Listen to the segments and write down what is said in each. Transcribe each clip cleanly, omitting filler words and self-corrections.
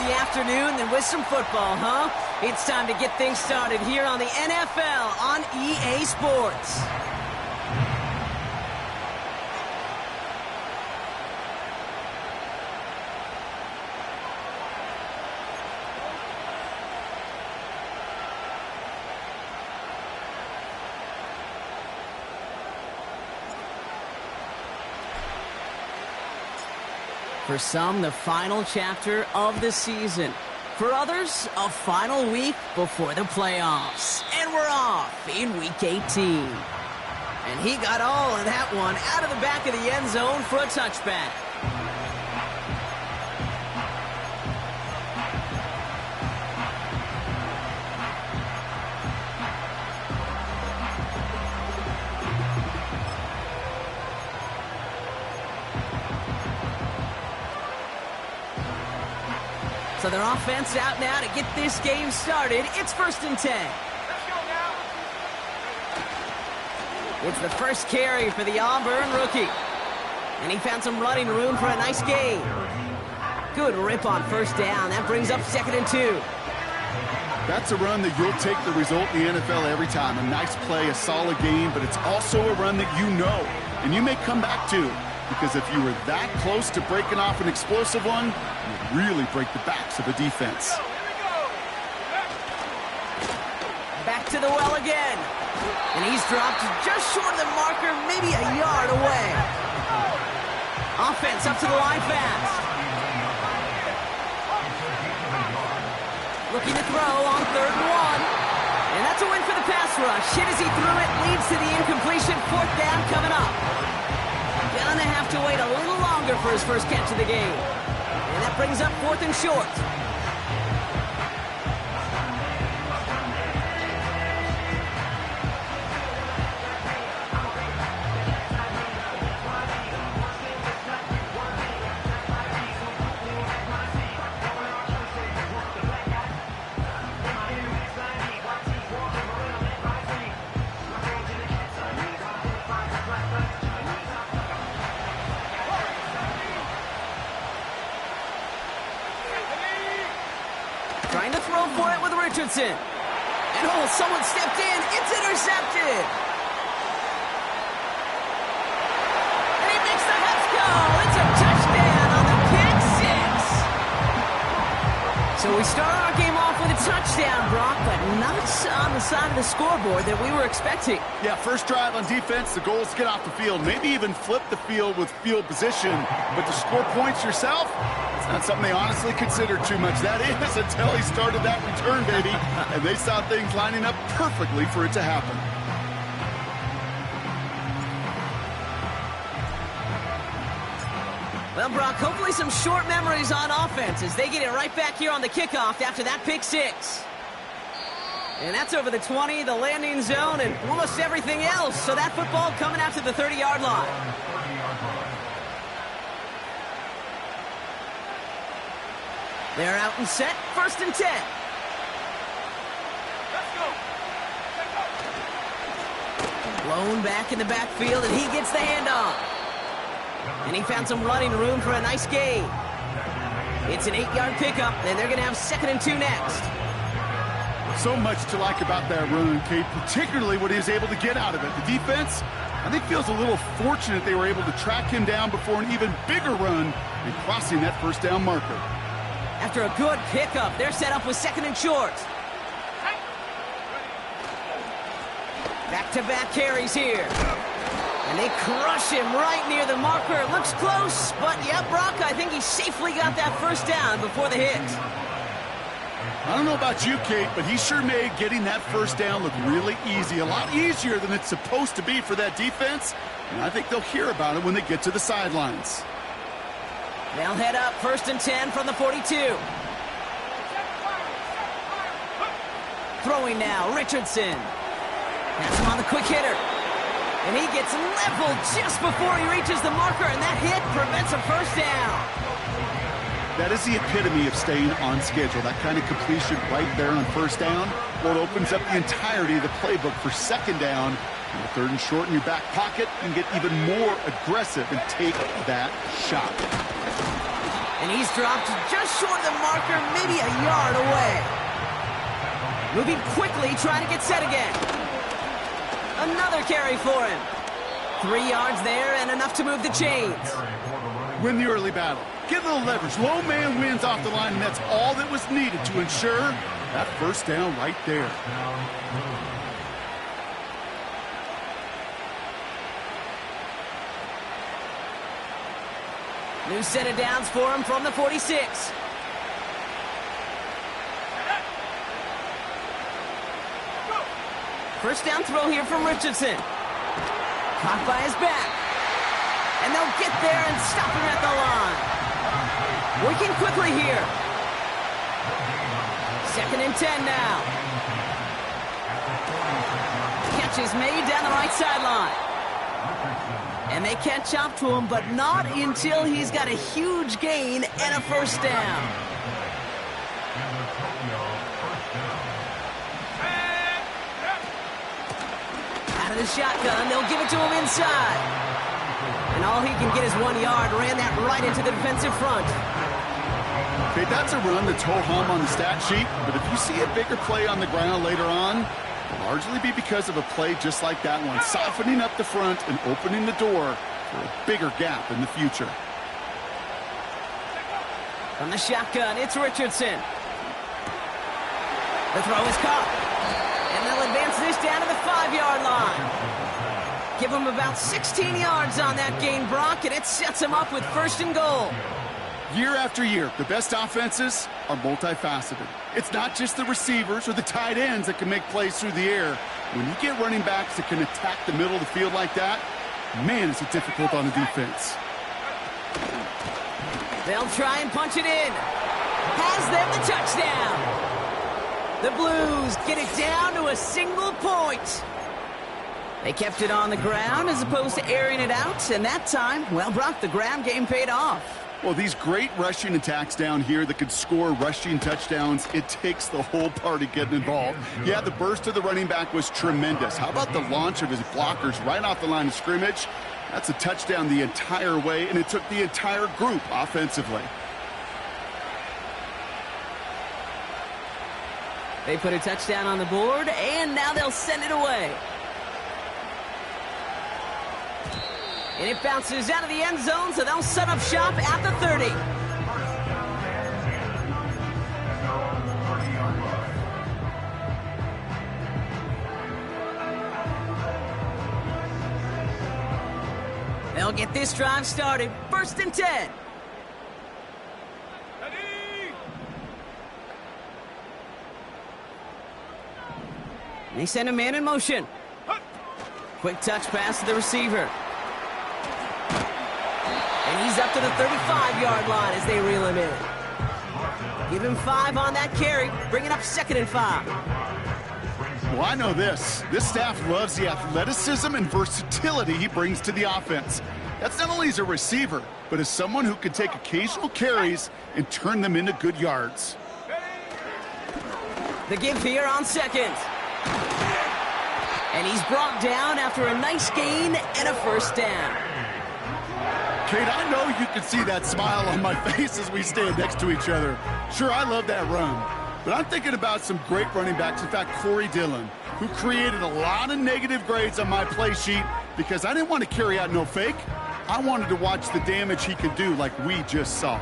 the afternoon than with some football, huh? It's time to get things started here on the NFL on EA Sports. For some, the final chapter of the season. For others, a final week before the playoffs. And we're off in Week 18. And he got all of that one out of the back of the end zone for a touchback. So their offense out now to get this game started. It's 1st and 10. Let's go now. It's the first carry for the Auburn rookie. And he found some running room for a nice gain. Good rip on 1st down. That brings up 2nd and 2. That's a run that you'll take the result in the NFL every time. A nice play, a solid game, but it's also a run that you know and you may come back to. Because if you were that close to breaking off an explosive one, you'd really break the backs of the defense. Back to the well again. And he's dropped just short of the marker, maybe a yard away. Offense up to the line fast. Looking to throw on 3rd and 1. And that's a win for the pass rush. Hit as he threw it, leads to the incompletion. 4th down coming up. Gonna have to wait a little longer for his first catch of the game. And that brings up 4th and short. Trying to throw for it with Richardson. And oh, someone stepped in. It's intercepted. And he makes the Huffs go. It's a touchdown on the pick six. So we started our game off with a touchdown, Brock, but not on the side of the scoreboard that we were expecting. Yeah, first drive on defense, the goal is to get off the field. Maybe even flip the field with field position. But to score points yourself, it's not something they honestly consider too much. That is until he started that return, baby. And they saw things lining up perfectly for it to happen. Well, Brock, hopefully some short memories on offense as they get it right back here on the kickoff after that pick six. And that's over the 20, the landing zone, and almost everything else. So that football coming out to the 30-yard line. They're out and set, 1st and 10. Let's go. Blown back in the backfield, and he gets the handoff. And he found some running room for a nice gain. It's an 8-yard pickup, and they're going to have 2nd and 2 next. So much to like about that run, Kate, particularly what he was able to get out of it. The defense, I think, feels a little fortunate they were able to track him down before an even bigger run and crossing that 1st down marker. After a good pickup, they're set up with 2nd and short. Back-to-back carries here. And they crush him right near the marker. It looks close, but yeah, Brock, I think he safely got that 1st down before the hit. I don't know about you, Kate, but he sure made getting that 1st down look really easy. A lot easier than it's supposed to be for that defense. And I think they'll hear about it when they get to the sidelines. They'll head up 1st and 10 from the 42. Throwing now, Richardson. That's him on the quick hitter. And he gets leveled just before he reaches the marker, and that hit prevents a 1st down. That is the epitome of staying on schedule. That kind of completion right there on 1st down. Well, it opens up the entirety of the playbook for 2nd down. And the 3rd and short in your back pocket, and get even more aggressive and take that shot. And he's dropped just short of the marker, maybe a yard away. Moving quickly, trying to get set again. Another carry for him. 3 yards there and enough to move the chains. Win the early battle. Get a little leverage. Low man wins off the line, and that's all that was needed to ensure that first down right there. New set of downs for him from the 46. First down throw here from Richardson. Caught by his back. And they'll get there and stop him at the line. Working quickly here. 2nd and 10 now. Catch is made down the right sideline. And they catch up to him, but not until he's got a huge gain and a first down. Out of the shotgun, they'll give it to him inside. And all he can get is 1 yard. Ran that right into the defensive front. Okay, that's a run that's ho-hum on the stat sheet, but if you see a bigger play on the ground later on, it'll largely be because of a play just like that one, softening up the front and opening the door for a bigger gap in the future. From the shotgun, it's Richardson. The throw is caught. And they'll advance this down to the 5-yard line. Give him about 16 yards on that gain, Brock, and it sets him up with 1st and goal. Year after year, the best offenses are multifaceted. It's not just the receivers or the tight ends that can make plays through the air. When you get running backs that can attack the middle of the field like that, man, is it difficult on the defense. They'll try and punch it in. Has them the touchdown. The Blues get it down to a single point. They kept it on the ground as opposed to airing it out, and that time, well, Brock, the ground game paid off. Well, these great rushing attacks down here that could score rushing touchdowns, it takes the whole party getting involved. Yeah, the burst of the running back was tremendous. How about the launch of his blockers right off the line of scrimmage? That's a touchdown the entire way, and it took the entire group offensively. They put a touchdown on the board, and now they'll send it away. And it bounces out of the end zone, so they'll set up shop at the 30. They'll get this drive started. 1st and 10. They send a man in motion. Quick touch pass to the receiver. And he's up to the 35-yard line as they reel him in. Give him 5 on that carry. Bring it up 2nd and 5. Well, I know this. This staff loves the athleticism and versatility he brings to the offense. That's not only as a receiver, but as someone who can take occasional carries and turn them into good yards. The give here on 2nd. And he's brought down after a nice gain and a first down. Kate, I know you can see that smile on my face as we stand next to each other. Sure, I love that run. But I'm thinking about some great running backs. In fact, Corey Dillon, who created a lot of negative grades on my play sheet because I didn't want to carry out no fake. I wanted to watch the damage he could do like we just saw.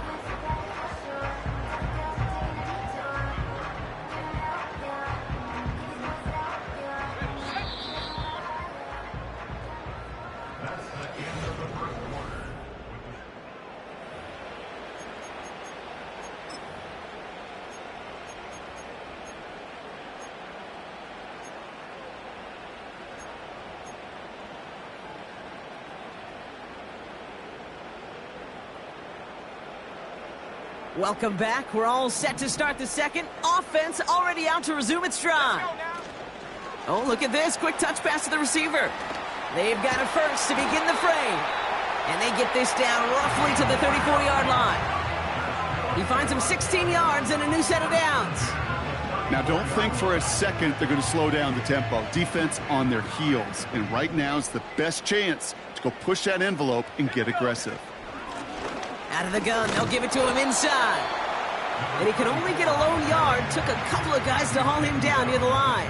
Welcome back. We're all set to start the second. Offense already out to resume its drive. Oh, look at this. Quick touch pass to the receiver. They've got it first to begin the frame. And they get this down roughly to the 34-yard line. He finds him 16 yards and a new set of downs. Now, don't think for a second they're going to slow down the tempo. Defense on their heels. And right now is the best chance to go push that envelope and get aggressive. Out of the gun, they'll give it to him inside. And he could only get a lone yard. Took a couple of guys to haul him down near the line.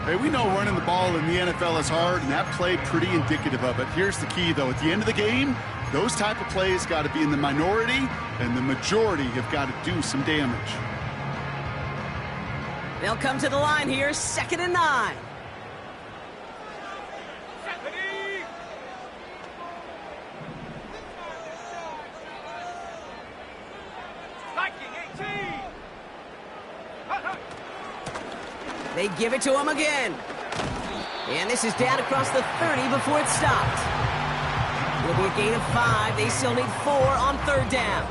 Hey, we know running the ball in the NFL is hard, and that play pretty indicative of it. Here's the key, though. At the end of the game, those type of plays got to be in the minority, and the majority have got to do some damage. They'll come to the line here, 2nd and 9. They give it to him again. And this is down across the 30 before it stopped. It'll be a gain of 5. They still need 4 on 3rd down.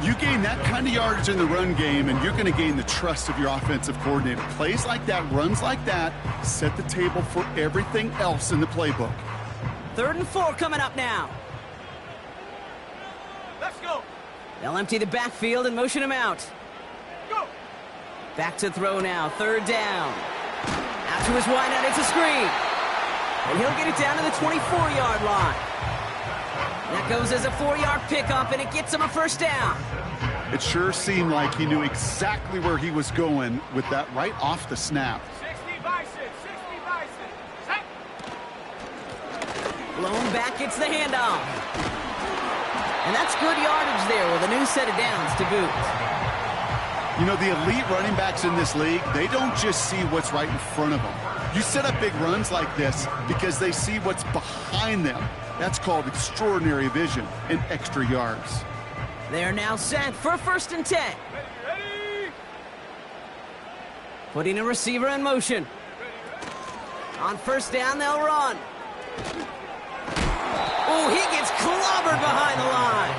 You gain that kind of yardage in the run game, and you're going to gain the trust of your offensive coordinator. Plays like that, runs like that, set the table for everything else in the playbook. 3rd and 4 coming up now. Let's go. They'll empty the backfield and motion him out. Go. Back to throw now, 3rd down. Out to his wideout, it's a screen. And he'll get it down to the 24-yard line. That goes as a 4-yard pickup, and it gets him a 1st down. It sure seemed like he knew exactly where he was going with that right off the snap. 60 Bison, 60 Bison. Set. Blown back, gets the handoff. And that's good yardage there with a new set of downs to boot. You know, the elite running backs in this league, they don't just see what's right in front of them. You set up big runs like this because they see what's behind them. That's called extraordinary vision and extra yards. They are now set for a 1st and 10. Ready. Putting a receiver in motion. On 1st down, they'll run. Oh, he gets clobbered behind the line.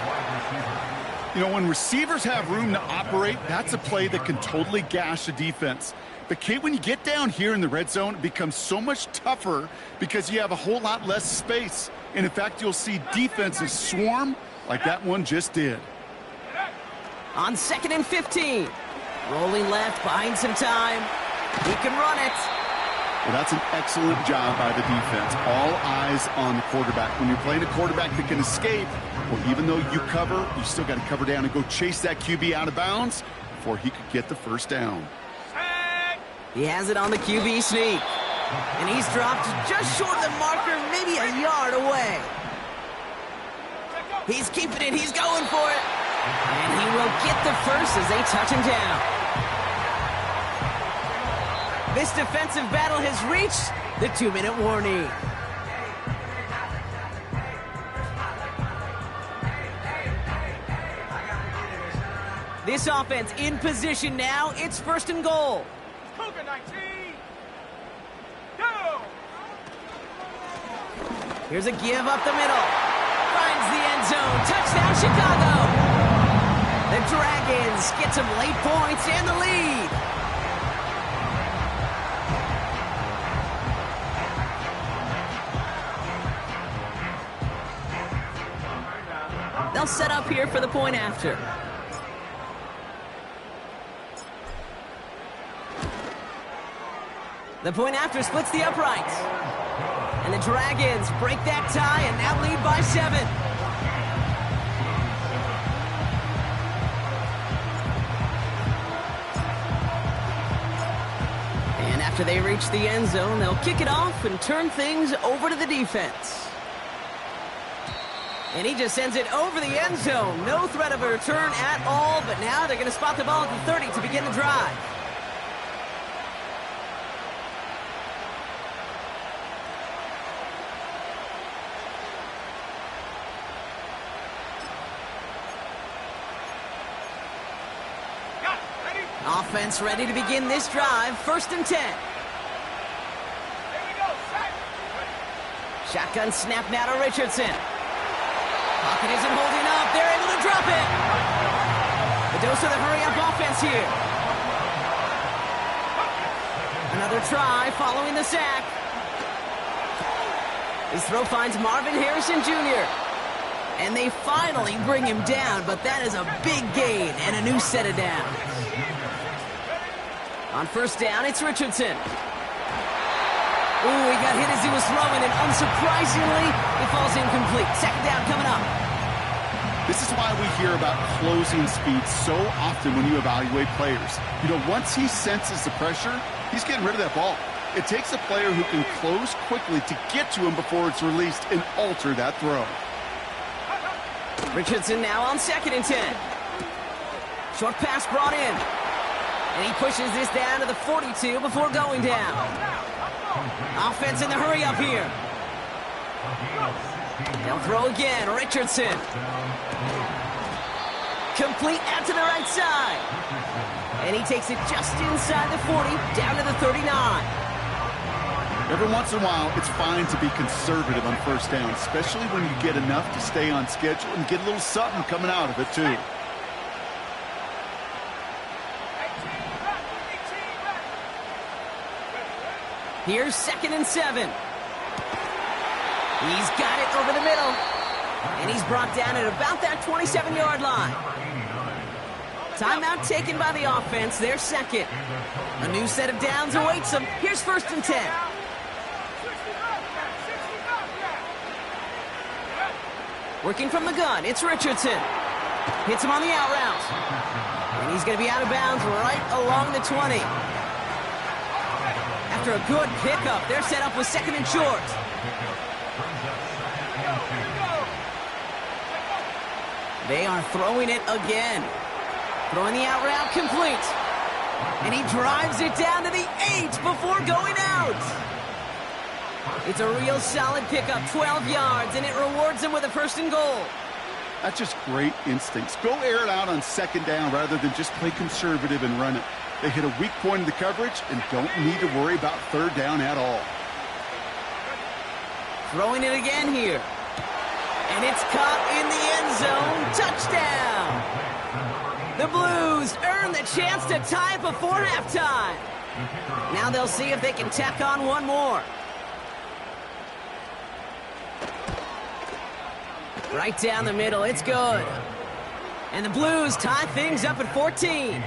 You know, when receivers have room to operate, that's a play that can totally gash a defense. But, Kate, when you get down here in the red zone, it becomes so much tougher because you have a whole lot less space. And, in fact, you'll see defenses swarm like that one just did. On 2nd and 15. Rolling left, buying some time. He can run it. Well, that's an excellent job by the defense. All eyes on the quarterback. When you're playing a quarterback that can escape, well, even though you cover, you still got to cover down and go chase that QB out of bounds before he could get the 1st down. He has it on the QB sneak. And he's dropped just short of the marker, maybe a yard away. He's keeping it. He's going for it. And he will get the 1st as they touch him down. This defensive battle has reached the 2-minute warning. This offense in position now. It's 1st and goal. Cougar 19. Go. Here's a give up the middle. Finds the end zone. Touchdown, Chicago. The Dragons get some late points and the lead. They'll set up here for the point after. The point after splits the uprights. And the Dragons break that tie and now lead by 7. And after they reach the end zone, they'll kick it off and turn things over to the defense. And he just sends it over the end zone. No threat of a return at all, but now they're going to spot the ball at the 30 to begin the drive. Offense ready to begin this drive. 1st and 10. Here we go. Set. Shotgun snap now to Richardson. Pocket isn't holding up. They're able to drop it. The dose of the hurry-up offense here. Another try following the sack. His throw finds Marvin Harrison Jr. And they finally bring him down, but that is a big gain and a new set of downs. On 1st down, it's Richardson. Ooh, he got hit as he was throwing, and unsurprisingly, it falls incomplete. 2nd down coming up. This is why we hear about closing speed so often when you evaluate players. You know, once he senses the pressure, he's getting rid of that ball. It takes a player who can close quickly to get to him before it's released and alter that throw. Richardson now on 2nd and 10. Short pass brought in. And he pushes this down to the 42 before going down. Offense in the hurry up here. They'll throw again. Richardson. Complete out to the right side. And he takes it just inside the 40, down to the 39. Every once in a while, it's fine to be conservative on first down, especially when you get enough to stay on schedule and get a little something coming out of it, too. Here's 2nd and 7. He's got it over the middle. And he's brought down at about that 27-yard line. Timeout taken by the offense. They're second. A new set of downs awaits them. Here's 1st and 10. Working from the gun, it's Richardson. Hits him on the out route. And he's going to be out of bounds right along the 20. After a good pickup, they're set up with 2nd and short. They are throwing it again. Throwing the out route complete. And he drives it down to the 8 before going out. It's a real solid pickup, 12 yards, and it rewards him with a 1st and goal. That's just great instincts. Go air it out on 2nd down rather than just play conservative and run it. They hit a weak point in the coverage and don't need to worry about 3rd down at all. Throwing it again here. And it's caught in the end zone. Touchdown! The Blues earn the chance to tie before halftime. Now they'll see if they can tack on one more. Right down the middle, it's good. And the Blues tie things up at 14.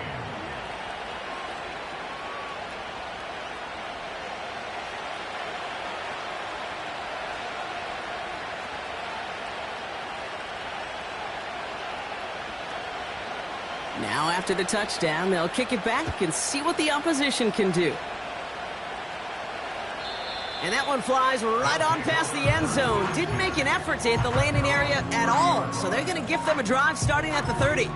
Now after the touchdown, they'll kick it back and see what the opposition can do. And that one flies right on past the end zone. Didn't make an effort to hit the landing area at all. So they're going to gift them a drive starting at the 30.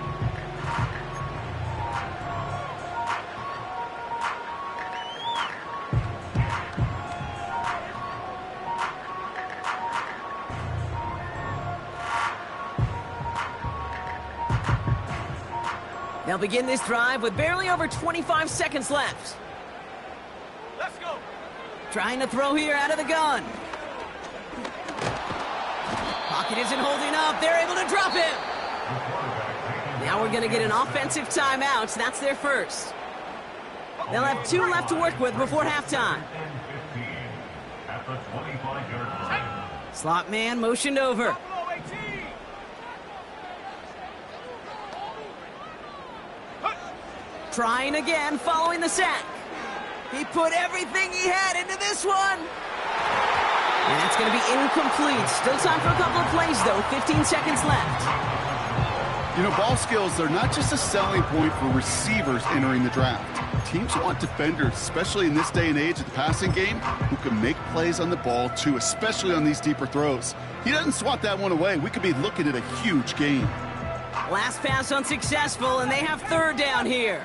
They'll begin this drive with barely over 25 seconds left. Let's go. Trying to throw here out of the gun. Pocket isn't holding up. They're able to drop him. Now we're going to get an offensive timeout. That's their first. They'll have 2 left to work with before halftime. Slot man motioned over. Trying again following the sack. He put everything he had into this one. And that's going to be incomplete. Still time for a couple of plays, though. 15 seconds left. You know, ball skills are not just a selling point for receivers entering the draft. Teams want defenders, especially in this day and age of the passing game, who can make plays on the ball, too, especially on these deeper throws. He doesn't swat that one away. We could be looking at a huge game. Last pass unsuccessful, and they have 3rd down here.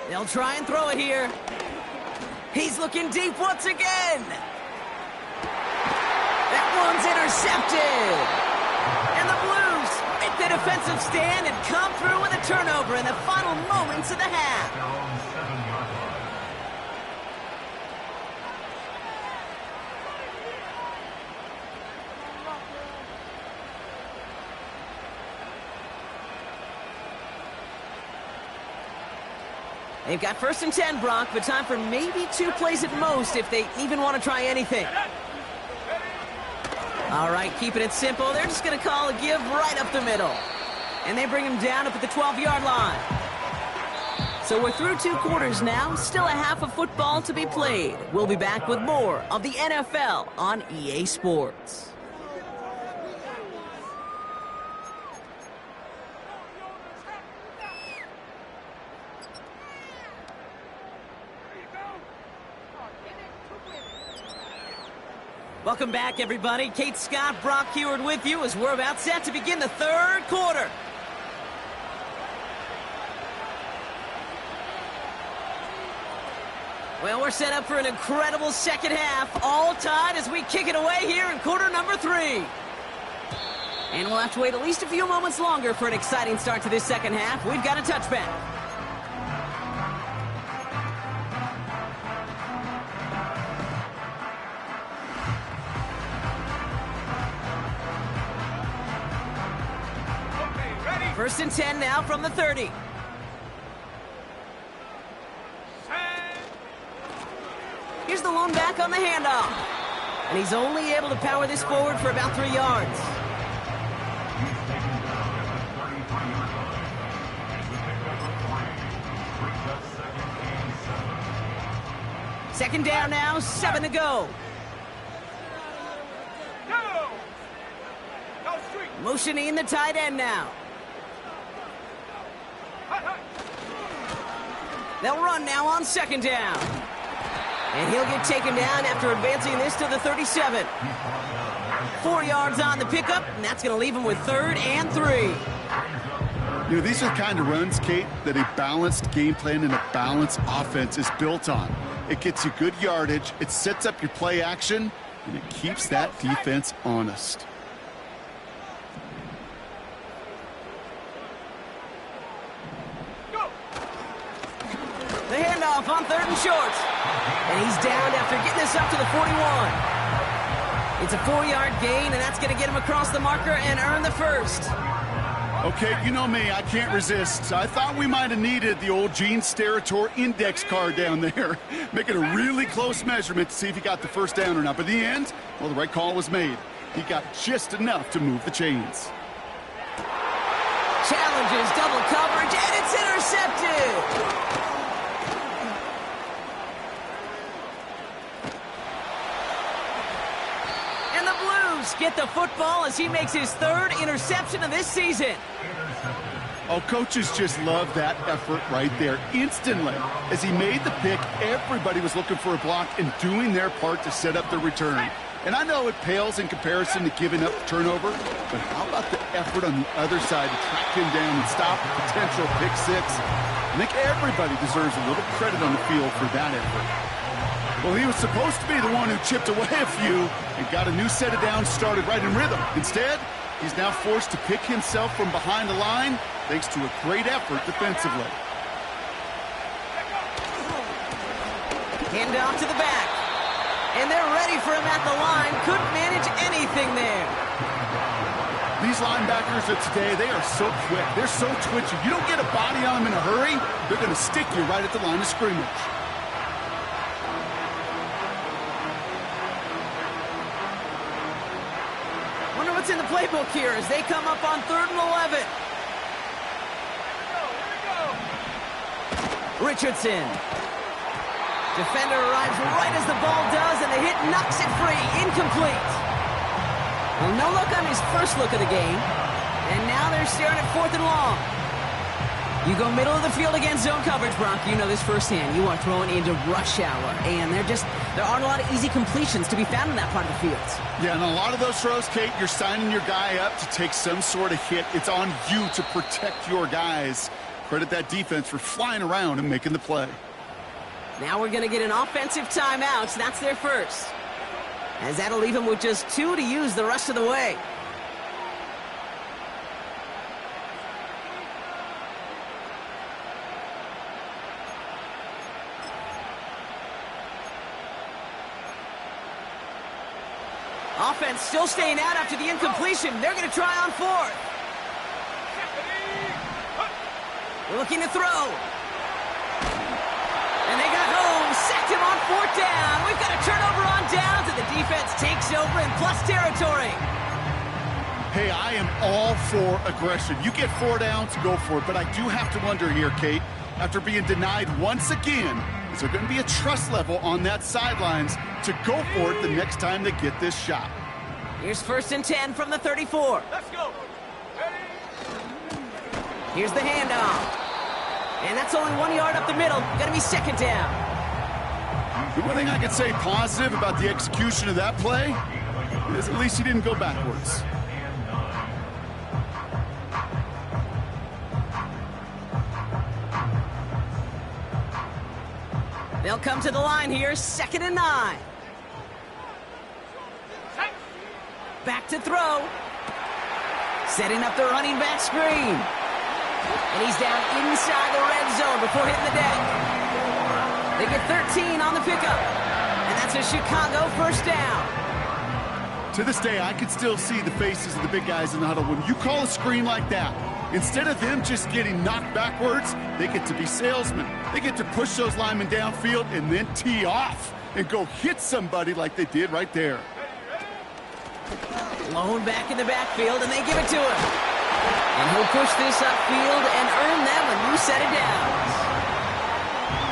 They'll try and throw it here. He's looking deep once again. That one's intercepted. And the Blues make the defensive stand and come through with a turnover in the final moments of the half. They've got 1st and 10, Brock, but time for maybe 2 plays at most if they even want to try anything. All right, keeping it simple. They're just going to call a give right up the middle. And they bring him down up at the 12-yard line. So we're through 2 quarters now. Still a half of football to be played. We'll be back with more of the NFL on EA Sports. Welcome back, everybody. Kate Scott, Brock Heward with you as we're about set to begin the third quarter. Well, we're set up for an incredible second half, all tied as we kick it away here in quarter number 3. And we'll have to wait at least a few moments longer for an exciting start to this second half. We've got a touchback. First and 10 now from the 30. Here's the lone back on the handoff. And he's only able to power this forward for about 3 yards. Second down now, 7 to go. Motioning the tight end now. They'll run now on second down. And he'll get taken down after advancing this to the 37. 4 yards on the pickup, and that's going to leave him with 3rd and 3. You know, these are the kind of runs, Kate, that a balanced game plan and a balanced offense is built on. It gets you good yardage, it sets up your play action, and it keeps that defense honest. The handoff on 3rd and short. And he's down after getting this up to the 41. It's a 4-yard gain, and that's going to get him across the marker and earn the first. Okay, you know me, I can't resist. I thought we might have needed the old Gene Steratore index card down there. Making a really close measurement to see if he got the first down or not. But in the end, well, the right call was made. He got just enough to move the chains. Challenges double coverage, and it's intercepted. Get the football as he makes his 3rd interception of this season. Oh, coaches just love that effort right there. Instantly, as he made the pick, everybody was looking for a block and doing their part to set up the return. And I know it pales in comparison to giving up the turnover, but how about the effort on the other side to track him down and stop a potential pick 6? I think everybody deserves a little credit on the field for that effort. Well, he was supposed to be the one who chipped away a few and got a new set of downs started right in rhythm. Instead, he's now forced to pick himself from behind the line thanks to a great effort defensively. Hand off to the back. And they're ready for him at the line. Couldn't manage anything there. These linebackers of today, they are so quick. They're so twitchy. You don't get a body on them in a hurry, they're going to stick you right at the line of scrimmage. What's in the playbook here as they come up on 3rd and 11. Richardson. Defender arrives right as the ball does, and the hit knocks it free. Incomplete. Well, no look on his first look of the game. And now they're staring at 4th and long. You go middle of the field against zone coverage, Brock. You know this firsthand. You are throwing into rush hour, and there aren't a lot of easy completions to be found in that part of the field. Yeah, and a lot of those throws, Kate, you're signing your guy up to take some sort of hit. It's on you to protect your guys. Credit that defense for flying around and making the play. Now we're going to get an offensive timeout. That's their first. As that'll leave them with just 2 to use the rest of the way. Offense still staying out after the incompletion. They're going to try on 4th. Looking to throw. And they got home. Sacked him on 4th down. We've got a turnover on downs, and the defense takes over in plus territory. Hey, I am all for aggression. You get 4 downs, go for it. But I do have to wonder here, Kate, after being denied once again, is there going to be a trust level on that sidelines to go for it the next time they get this shot? Here's 1st and 10 from the 34. Let's go. Ready? Here's the handoff. And that's only 1 yard up the middle. Going to be 2nd down. The one thing I could say positive about the execution of that play is at least he didn't go backwards. They'll come to the line here, 2nd and 9. Back to throw. Setting up the running back screen. And he's down inside the red zone before hitting the deck. They get 13 on the pickup. And that's a Chicago first down. To this day, I can still see the faces of the big guys in the huddle. When you call a screen like that, instead of them just getting knocked backwards, they get to be salesmen. They get to push those linemen downfield and then tee off and go hit somebody like they did right there. Blown back in the backfield, and they give it to him. And he'll push this upfield and earn them a new set of downs.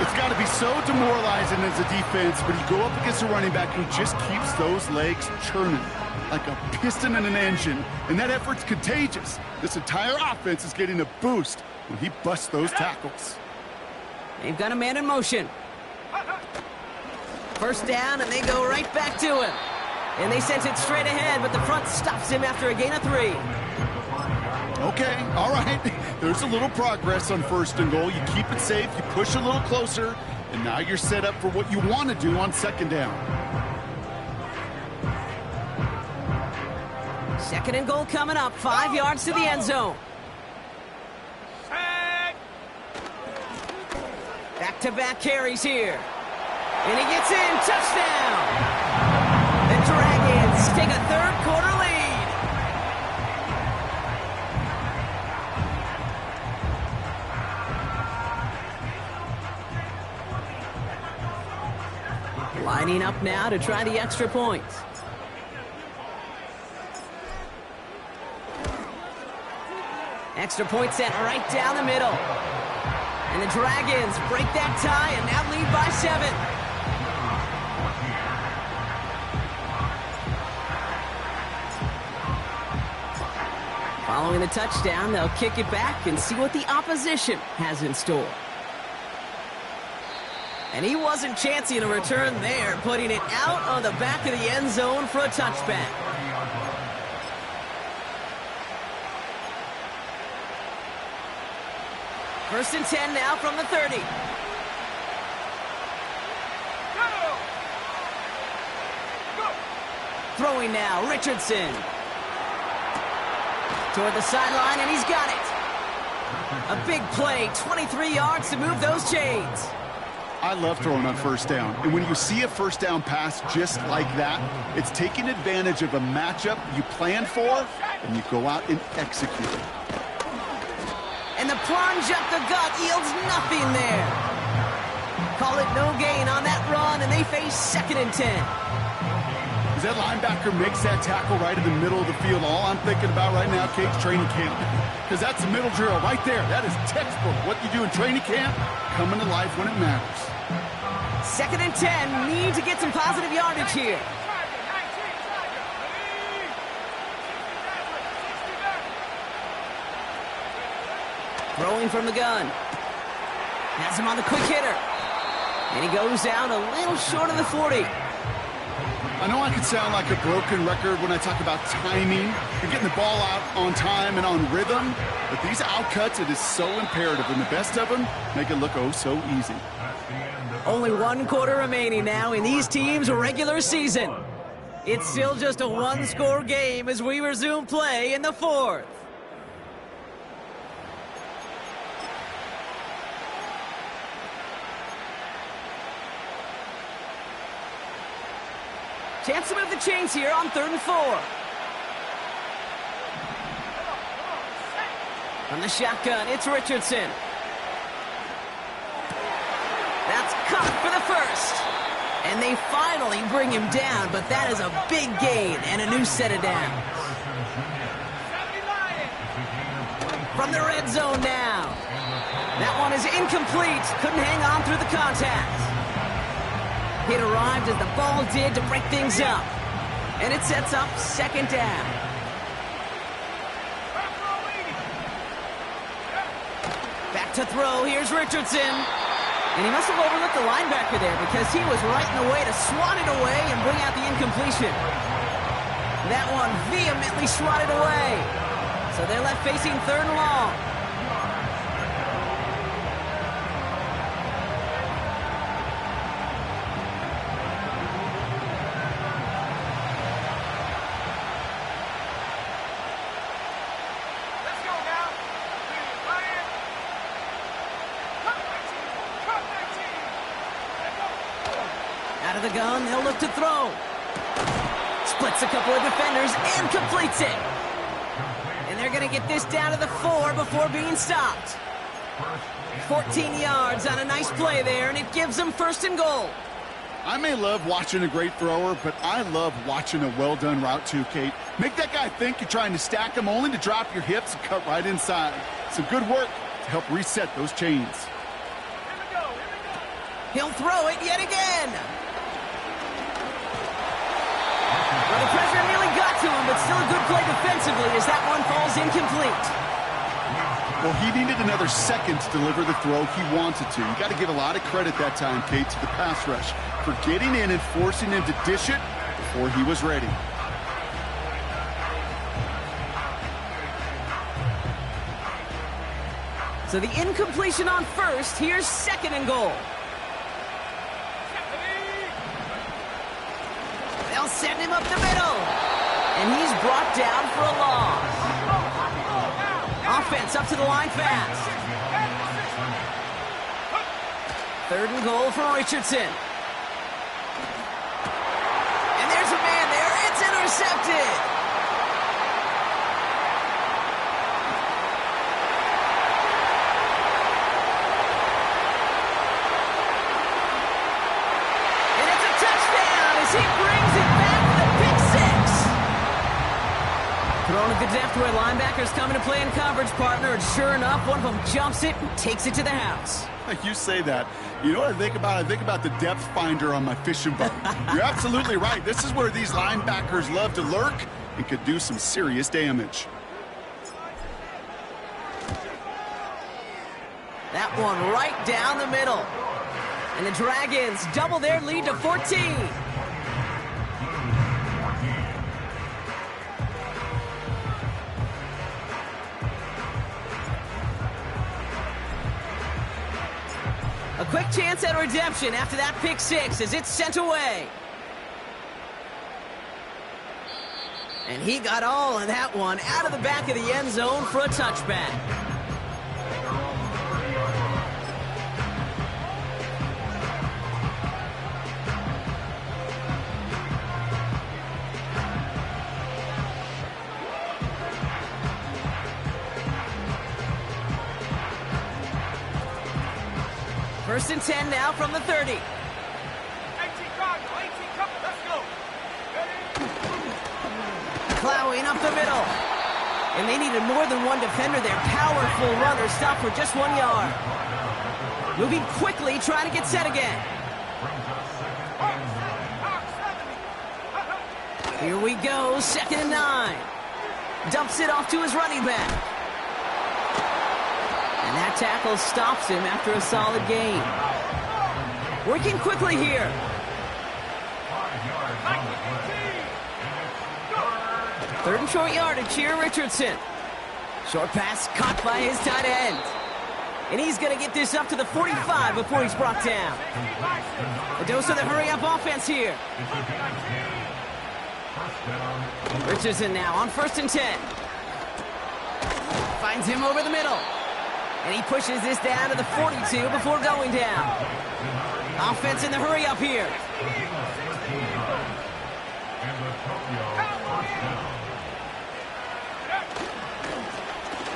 It's got to be so demoralizing as a defense when you go up against a running back who just keeps those legs churning like a piston in an engine, and that effort's contagious. This entire offense is getting a boost when he busts those tackles. They've got a man in motion. First down, and they go right back to him. And they sent it straight ahead, but the front stops him after a gain of 3. Okay, all right. There's a little progress on 1st and goal. You keep it safe, you push a little closer, and now you're set up for what you want to do on 2nd down. 2nd and goal coming up, 5 yards to the end zone. Back-to-back carries here. And he gets in, touchdown! The Dragons take a 3rd quarter lead. Lining up now to try the extra point. Extra point sent right down the middle. And the Dragons break that tie and now lead by 7. Following the touchdown, they'll kick it back and see what the opposition has in store. And he wasn't chancing a return there, putting it out on the back of the end zone for a touchback. First and 10 now from the 30. Throwing now, Richardson. Toward the sideline, and he's got it. A big play, 23 yards to move those chains. I love throwing on 1st down. And when you see a 1st down pass just like that, it's taking advantage of a matchup you planned for, and you go out and execute it. And the plunge up the gut yields nothing there. Call it no gain on that run, and they face 2nd and 10. As that linebacker makes that tackle right in the middle of the field, all I'm thinking about right now, Kate's training camp. Because that's a middle drill right there. That is textbook. What you do in training camp, coming to life when it matters. 2nd and 10, need to get some positive yardage here. Throwing from the gun. Has him on the quick hitter. And he goes down a little short of the 40. I know I could sound like a broken record when I talk about timing and getting the ball out on time and on rhythm, but these outcuts, it is so imperative, and the best of them make it look oh so easy. Only 1 quarter remaining now in these teams' regular season. It's still just a 1-score game as we resume play in the 4th. Chance to move the chains here on 3rd and 4. From the shotgun, it's Richardson. That's caught for the 1st. And they finally bring him down, but that is a big gain and a new set of downs. From the red zone now. That one is incomplete. Couldn't hang on through the contact. It arrived as the ball did to break things up. And it sets up 2nd down. Back to throw. Here's Richardson. And he must have overlooked the linebacker there because he was right in the way to swat it away and bring out the incompletion. That one vehemently swatted away. So they're left facing 3rd and long. Let's go now. Ryan. Cut 19. Let's go. Out of the gun, they'll look to throw. Splits a couple of defenders and completes it. And they're going to get this down to the 4 before being stopped. 14 yards on a nice play there, and it gives them 1st and goal. I may love watching a great thrower, but I love watching a well-done route too, Kate. Make that guy think you're trying to stack him only to drop your hips and cut right inside. Some good work to help reset those chains. Here we go. He'll throw it yet again. Well, the pressure nearly got to him, but still a good play defensively as that one falls incomplete. Well, he needed another second to deliver the throw he wanted to. You got to give a lot of credit that time, Kate, to the pass rush for getting in and forcing him to dish it before he was ready. So the incompletion on 1st. Here's 2nd and goal. They'll send him up the middle. And he's brought down for a loss. Offense up to the line fast. 3rd and goal for Richardson. And there's a man there. It's intercepted. And it's a touchdown as he brings it back with a pick 6. Throwing it to depth where linebackers coming to play in coverage, partner, and sure enough, one of them jumps it and takes it to the house. You say that. You know what I think about? I think about the depth finder on my fishing boat. You're absolutely right. This is where these linebackers love to lurk and could do some serious damage. That one right down the middle. And the Dragons double their lead to 14. A quick chance at redemption after that pick 6 as it's sent away. And he got all of that one out of the back of the end zone for a touchback. First and 10 now from the 30. 18 Cardinal, 18 couple, let's go. Plowing up the middle. And they needed more than one defender there. Powerful runner stopped for just 1 yard. Moving quickly, trying to get set again. Here we go, 2nd and 9. Dumps it off to his running back. And that tackle stops him after a solid gain. Working quickly here. 3rd and short yardage here, Richardson. Short pass caught by his tight end. And he's going to get this up to the 45 before he's brought down. A dose of the hurry-up offense here. Richardson now on 1st and 10. Finds him over the middle. And he pushes this down to the 42 before going down. Offense in the hurry-up here.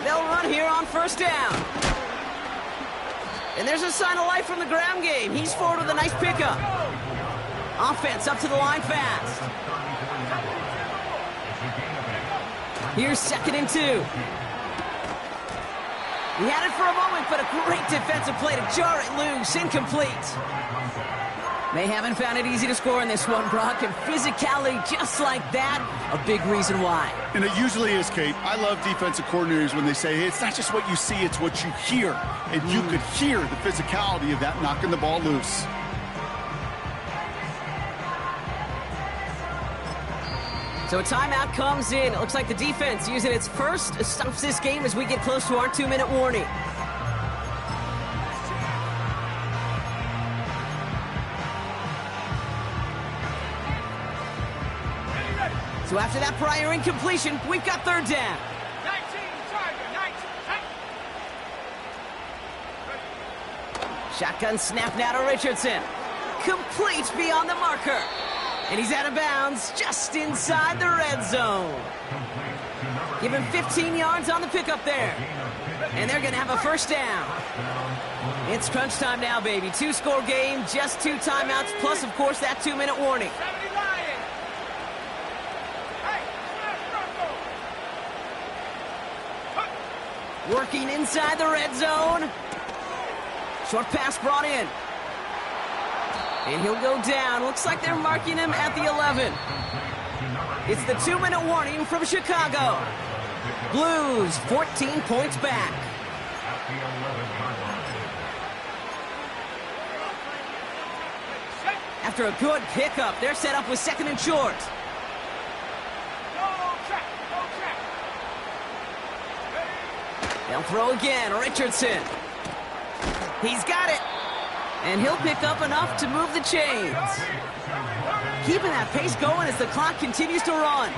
They'll run here on 1st down. And there's a sign of life from the ground game. He's forward with a nice pickup. Offense up to the line fast. Here's 2nd and 2. He had it for a moment, but a great defensive play to jar it loose. Incomplete. They haven't found it easy to score in this one, Brock, and physicality just like that, a big reason why. And it usually is, Kate. I love defensive coordinators when they say, hey, it's not just what you see, it's what you hear. And you could hear the physicality of that knocking the ball loose. So a timeout comes in. It looks like the defense using its first stops this game as we get close to our 2-minute warning. So after that prior incompletion, we've got third down. 19, Tiger, 19, Shotgun snap now to Richardson. Complete beyond the marker. And he's out of bounds just inside the red zone. Give him 15 yards on the pickup there. And they're going to have a first down. It's crunch time now, baby. 2-score game, just 2 timeouts, plus, of course, that 2-minute warning. 70 Lions. Hey, Bronco. Working inside the red zone. Short pass brought in. And he'll go down. Looks like they're marking him at the 11. It's the 2-minute warning from Chicago. Blues 14 points back. After a good pickup, they're set up with 2nd and short. No check, no check. They'll throw again. Richardson. He's got it. And he'll pick up enough to move the chains. Keeping that pace going as the clock continues to run.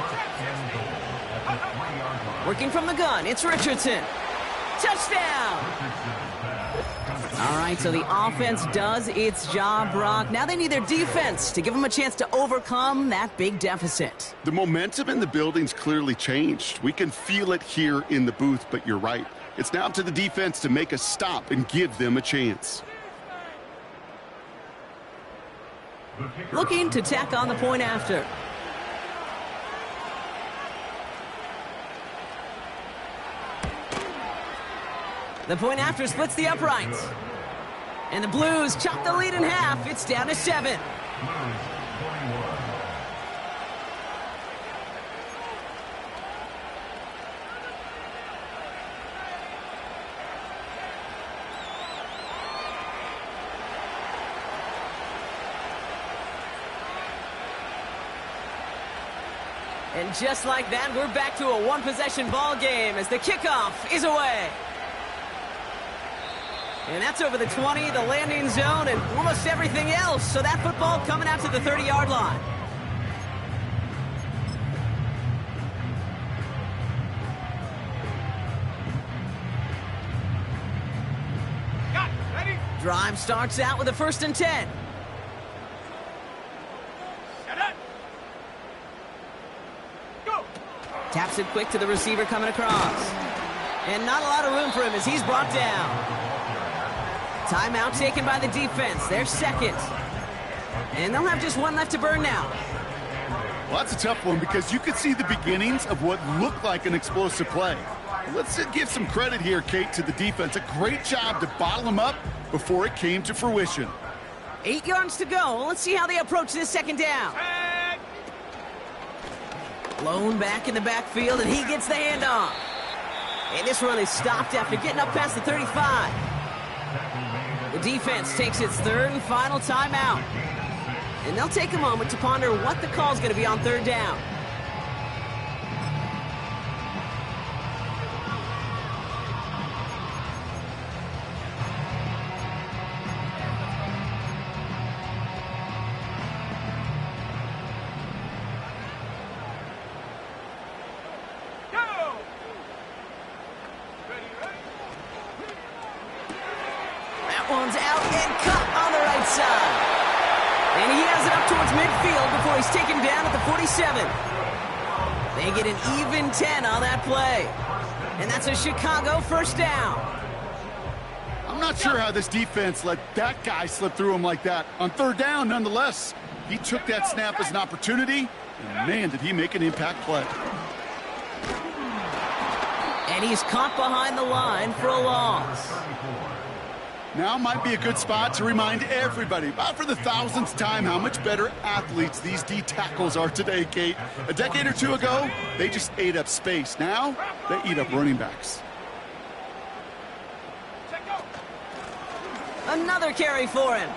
Working from the gun, it's Richardson. Touchdown! All right, so the offense does its job, Brock. Now they need their defense to give them a chance to overcome that big deficit. The momentum in the building's clearly changed. We can feel it here in the booth, but you're right. It's now up to the defense to make a stop and give them a chance. Looking to tack on the point after. The point after splits the uprights. And the Blues chop the lead in half. It's down to 7. And just like that, we're back to a 1-possession ball game as the kickoff is away. And that's over the 20, the landing zone, and almost everything else. So that football coming out to the 30-yard line. Got it, ready? Drive starts out with a 1st and 10. Set up. Go. Taps it quick to the receiver coming across. And not a lot of room for him as he's brought down. Timeout taken by the defense. They're 2nd. And they'll have just 1 left to burn now. Well, that's a tough one because you could see the beginnings of what looked like an explosive play. Let's give some credit here, Kate, to the defense. A great job to bottle them up before it came to fruition. 8 yards to go. Let's see how they approach this 2nd down. And Blown back in the backfield, and he gets the handoff. And this run is stopped after getting up past the 35. The defense takes its 3rd and final timeout. And they'll take a moment to ponder what the call is going to be on 3rd down. go. Ready, ready. That one's out and cut on the right side. And he has it up towards midfield before he's taken down at the 47. They get an even 10 on that play. And that's a Chicago 1st down. I'm not sure how this defense let that guy slip through him like that. On 3rd down, nonetheless, he took that snap as an opportunity, and man, did he make an impact play. And he's caught behind the line for a loss. Now might be a good spot to remind everybody, about for the thousandth time, how much better athletes these D tackles are today, Kate. A decade or two ago, they just ate up space. Now, they eat up running backs. Another carry for him.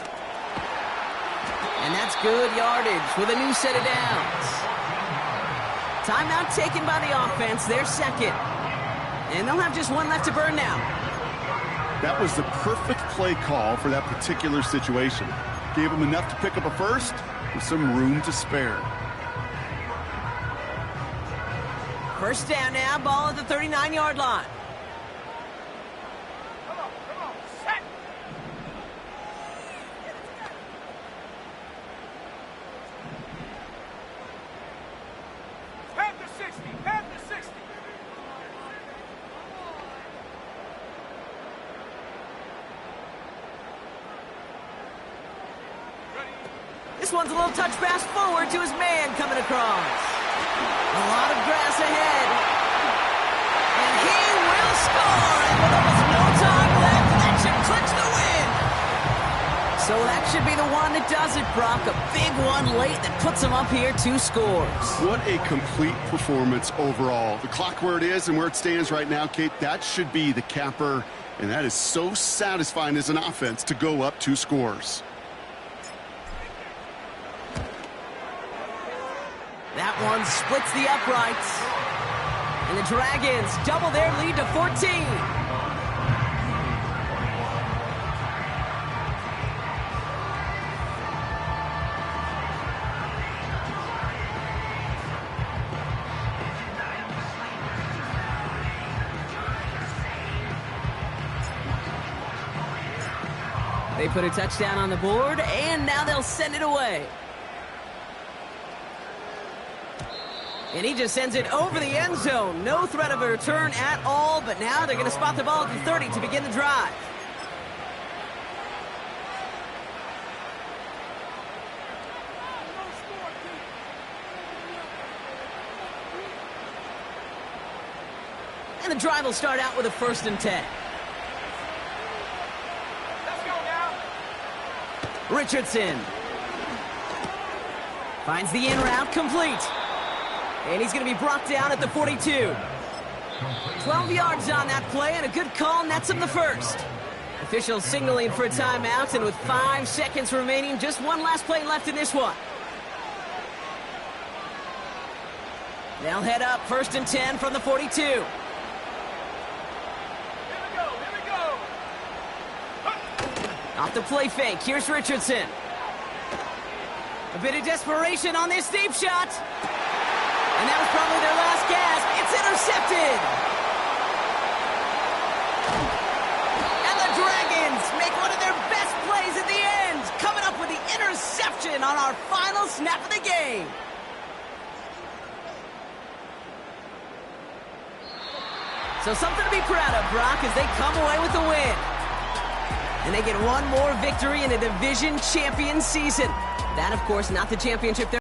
And that's good yardage with a new set of downs. Timeout taken by the offense, their second. And they'll have just one left to burn now. That was the perfect play call for that particular situation. Gave them enough to pick up a first with some room to spare. First down now, ball at the 39-yard line. Come on, set! Pad to 60, pad to 60. This one's a little touch pass forward to his man coming across. A lot of grass ahead. And he will score. And with almost no time left, that should clinch the win. So that should be the one that does it, Brock. A big one late that puts him up here 2 scores. What a complete performance overall. The clock where it is and where it stands right now, Kate, that should be the capper. And that is so satisfying as an offense to go up 2 scores. That one splits the uprights. And the Dragons double their lead to 14. They put a touchdown on the board, and now they'll send it away. And he just sends it over the end zone. No threat of a return at all, but now they're going to spot the ball at the 30 to begin the drive. And the drive will start out with a 1st and 10. Let's go now. Richardson finds the in route complete. And he's going to be brought down at the 42. 12 yards on that play, and a good call nets him the first. Officials signaling for a timeout, and with 5 seconds remaining, just one last play left in this one. They'll head up 1st and 10 from the 42. Here we go. Off the play fake, here's Richardson. A bit of desperation on this deep shot. And that was probably their last gasp. It's intercepted. And the Dragons make one of their best plays at the end, coming up with the interception on our final snap of the game. So something to be proud of, Brock, as they come away with the win. And they get one more victory in a division champion season. That, of course, not the championship they're